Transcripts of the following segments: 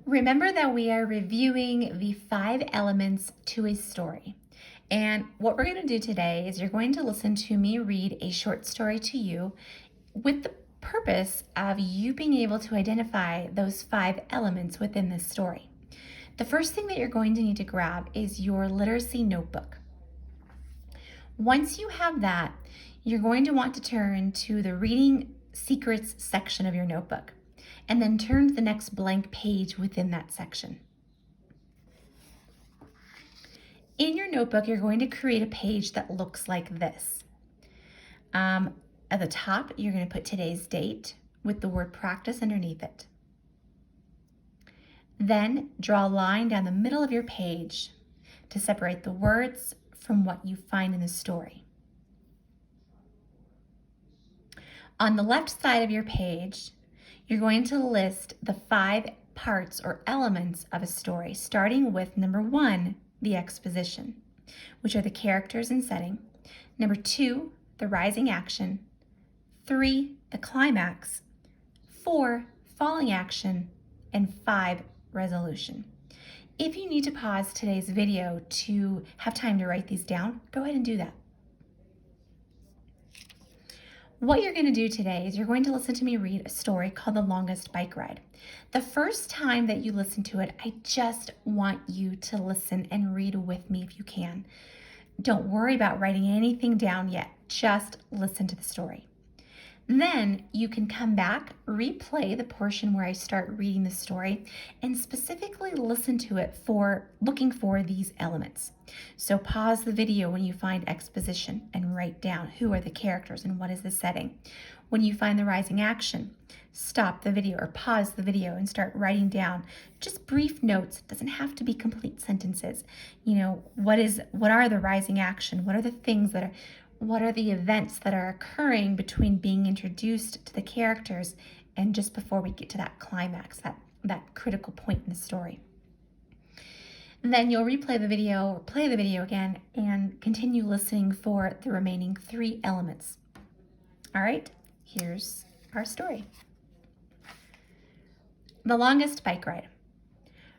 Remember that we are reviewing the 5 elements to a story. And what we're going to do today is you're going to listen to me read a short story to you with the purpose of you being able to identify those 5 elements within this story. The first thing that you're going to need to grab is your literacy notebook. Once you have that, you're going to want to turn to the reading secrets section of your notebook, and then turn to the next blank page within that section. In your notebook, you're going to create a page that looks like this. At the top, you're going to put today's date with the word practice underneath it. Then draw a line down the middle of your page to separate the words from what you find in the story. On the left side of your page, you're going to list the 5 parts or elements of a story, starting with number 1, the exposition, which are the characters and setting. Number 2, the rising action. 3, the climax. 4, falling action. And 5, resolution. If you need to pause today's video to have time to write these down, go ahead and do that. What you're going to do today is you're going to listen to me read a story called The Longest Bike Ride. The first time that you listen to it, I just want you to listen and read with me if you can. Don't worry about writing anything down yet. Just listen to the story. Then you can come back, replay the portion where I start reading the story, and specifically listen to it for looking for these elements. So pause the video when you find exposition and write down who are the characters and what is the setting. When you find the rising action, stop the video or pause the video and start writing down just brief notes. It doesn't have to be complete sentences. What are the rising action? What are the events that are occurring between being introduced to the characters and just before we get to that climax, that critical point in the story. And then you'll replay the video or play the video again and continue listening for the remaining 3 elements. All right, here's our story. The Longest Bike Ride.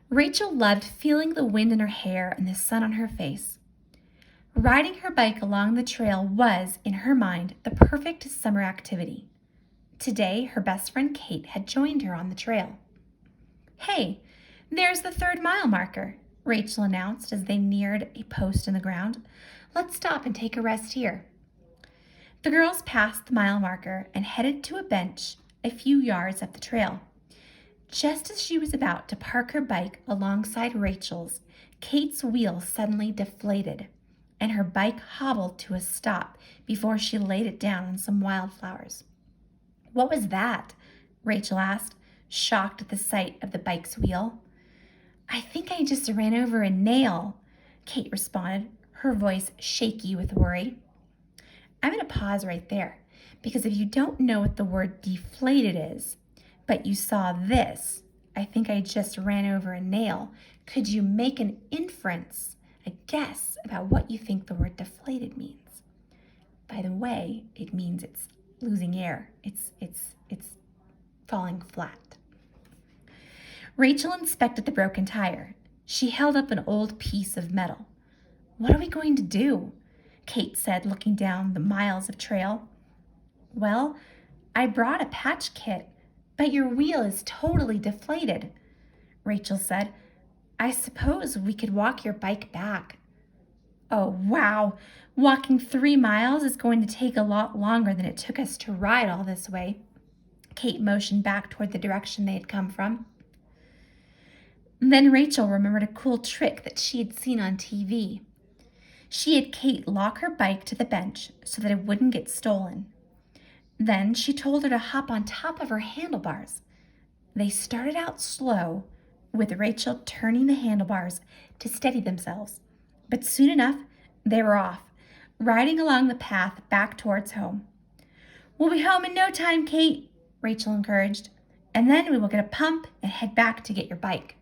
Rachel loved feeling the wind in her hair and the sun on her face. Riding her bike along the trail was, in her mind, the perfect summer activity. Today, her best friend Kate had joined her on the trail. "Hey, there's the 3rd mile marker," Rachel announced as they neared a post in the ground. "Let's stop and take a rest here." The girls passed the mile marker and headed to a bench a few yards up the trail. Just as she was about to park her bike alongside Rachel's, Kate's wheel suddenly deflated, and her bike hobbled to a stop before she laid it down on some wildflowers. "What was that?" Rachel asked, shocked at the sight of the bike's wheel. "I think I just ran over a nail," Kate responded, her voice shaky with worry. I'm going to pause right there, because if you don't know what the word deflated is, but you saw this, "I think I just ran over a nail," could you make an inference, a guess about what you think the word deflated means? By the way, it means it's losing air. It's falling flat. Rachel inspected the broken tire. She held up an old piece of metal. "What are we going to do?" Kate said, looking down the miles of trail. "Well, I brought a patch kit, but your wheel is totally deflated," Rachel said. "I suppose we could walk your bike back." "Oh, wow. Walking 3 miles is going to take a lot longer than it took us to ride all this way." Kate motioned back toward the direction they had come from. Then Rachel remembered a cool trick that she had seen on TV. She had Kate lock her bike to the bench so that it wouldn't get stolen. Then she told her to hop on top of her handlebars. They started out slow, with Rachel turning the handlebars to steady themselves. But soon enough, they were off, riding along the path back towards home. "We'll be home in no time, Kate," Rachel encouraged. "And then we will get a pump and head back to get your bike."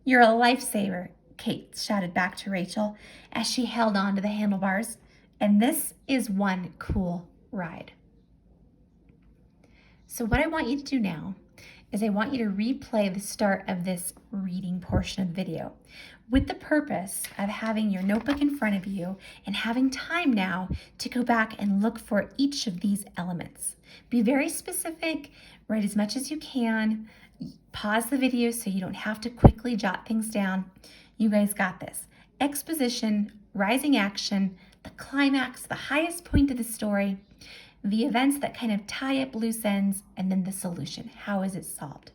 "You're a lifesaver," Kate shouted back to Rachel as she held on to the handlebars. "And this is one cool ride." So what I want you to do now is I want you to replay the start of this reading portion of the video with the purpose of having your notebook in front of you and having time now to go back and look for each of these elements. Be very specific, write as much as you can, pause the video so you don't have to quickly jot things down. You guys got this. Exposition, rising action, the climax, the highest point of the story, the events that kind of tie up loose ends, and then the solution. How is it solved?